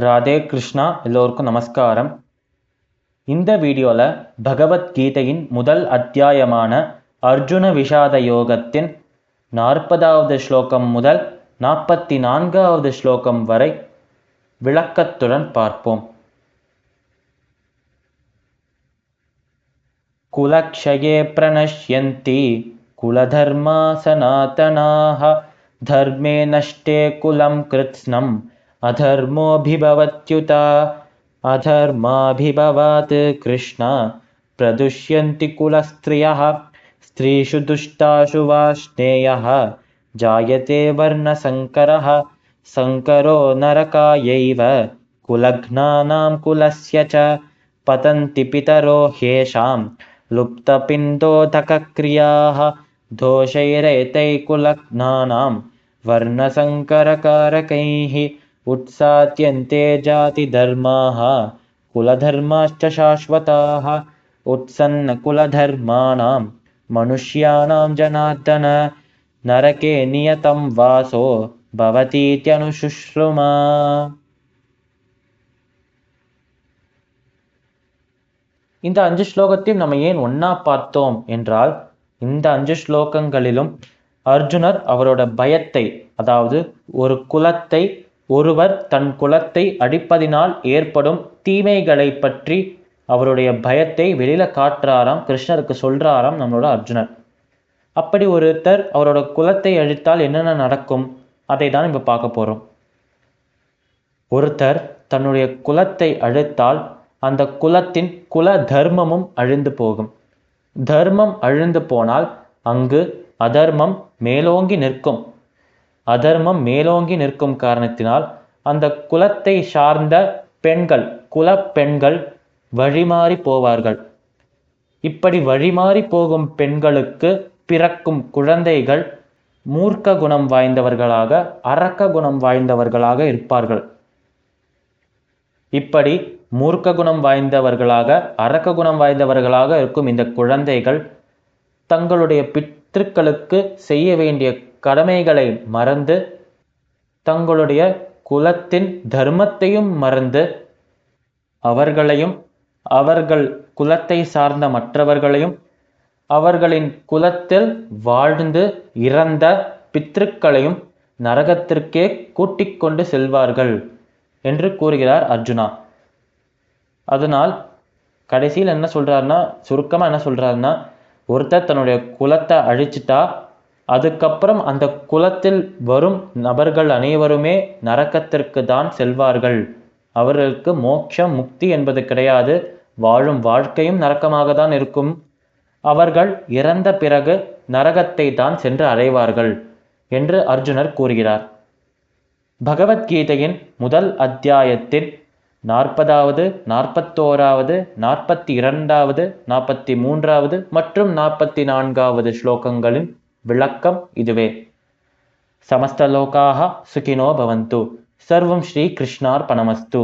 ராதே கிருஷ்ணா. எல்லோருக்கும் நமஸ்காரம். இந்த வீடியோவில் பகவத்கீதையின் முதல் அத்தியாயமான அர்ஜுன விஷாத யோகத்தின் 40வது ஸ்லோகம் முதல் 44வது ஸ்லோகம் வரை விளக்கத்துடன் பார்ப்போம். குலக்ஷயே பிரணஷ்யந்தி குலதர்மா சனாதனாஹ தர்மே நஷ்டே குலம் கிருத்ஸ்னம் अधर्मोऽभिभवत्युत अधर्माभिभवात् कृष्ण प्रदुष्यन्ति कुलस्त्रियः स्त्रीषु दुष्टाषु वा स्नेयः जायते वर्णसङ्करः सङ्करो नरकायैव कुलघ्नानां कुलस्य च पतन्ति पितरो ह्येषां लुप्तपिण्डोदकक्रियाः दोषैरेतैः कुलघ्नानां वर्णसङ्करकारकैः उत्सात्यन्ते जातिधर्माः कुलधर्माश्च शाश्वताः उत्सन्नकुलधर्माणां मनुष्याणां जनार्दन नरके नियतं वासो भवतीत्यनुशुश्रुमा. இந்த 5 ஸ்லோகத்தையும் நம்ம ஏன் ஒன்னா பார்த்தோம் என்றால், இந்த 5 ஸ்லோகங்களிலும் அர்ஜுனர் அவரோட பயத்தை, அதாவது ஒரு குலத்தை, ஒருவர் தன் குலத்தை அடிப்பதினால் ஏற்படும் தீமைகளை பற்றி அவருடைய பயத்தை வெளியில காட்டுறாராம், கிருஷ்ணருக்கு சொல்றாராம் நம்மளோட அர்ஜுனர். அப்படி ஒருத்தர் அவரோட குலத்தை அழித்தால் என்னென்ன நடக்கும், அதை தான் இப்ப பார்க்க போறோம். ஒருத்தர் தன்னுடைய குலத்தை அழித்தால் அந்த குலத்தின் குல தர்மமும் அழிந்து போகும். தர்மம் அழிந்து போனால் அங்கு அதர்மம் மேலோங்கி நிற்கும். அதர்மம் மேலோங்கி நிற்கும் காரணத்தினால் அந்த குலத்தை சார்ந்த பெண்கள், குல பெண்கள் வழிமாறி போவார்கள். இப்படி வழிமாறி போகும் பெண்களுக்கு பிறக்கும் குழந்தைகள் மூர்க்க குணம் வாய்ந்தவர்களாக, அரக்க குணம் வாய்ந்தவர்களாக இருப்பார்கள். இப்படி மூர்க்க குணம் வாய்ந்தவர்களாக, அரக்க குணம் வாய்ந்தவர்களாக இருக்கும் இந்த குழந்தைகள் தங்களுடைய பித்ருக்களுக்கு செய்ய வேண்டிய கடமைகளை மறந்து, தங்களுடைய குலத்தின் தர்மத்தையும் மறந்து, அவர்களையும் அவர்கள் குலத்தை சார்ந்த மற்றவர்களையும் அவர்களின் குலத்தில் வாழ்ந்து இறந்த பித்ருக்களையும் நரகத்திற்கே கூட்டிக் கொண்டு செல்வார்கள் என்று கூறுகிறார் அர்ஜுனா. அதனால் கடைசியில் என்ன சொல்றாருன்னா, சுருக்கமா என்ன சொல்றாருன்னா, ஒருத்தர் தன்னுடைய குலத்தை அழிச்சிட்டா அதுக்கப்புறம் அந்த குலத்தில் வரும் நபர்கள் அனைவருமே நரகத்திற்கு தான் செல்வார்கள். அவர்களுக்கு மோட்சம், முக்தி என்பது கிடையாது. வாழும் வாழ்க்கையும் நரக்கமாக தான் இருக்கும். அவர்கள் இறந்த பிறகு நரகத்தை தான் சென்று அடைவார்கள் என்று அர்ஜுனர் கூறுகிறார். பகவத்கீதையின் முதல் அத்தியாயத்தின் 40வது, 41வது, 42வது, 43வது மற்றும் 44வது ஸ்லோகங்களின் விளக்கம் இதுவே. சமஸ்த லோகாஹ சுகினோ பவந்து. சர்வம் ஸ்ரீ கிருஷ்ணார்பணமஸ்து.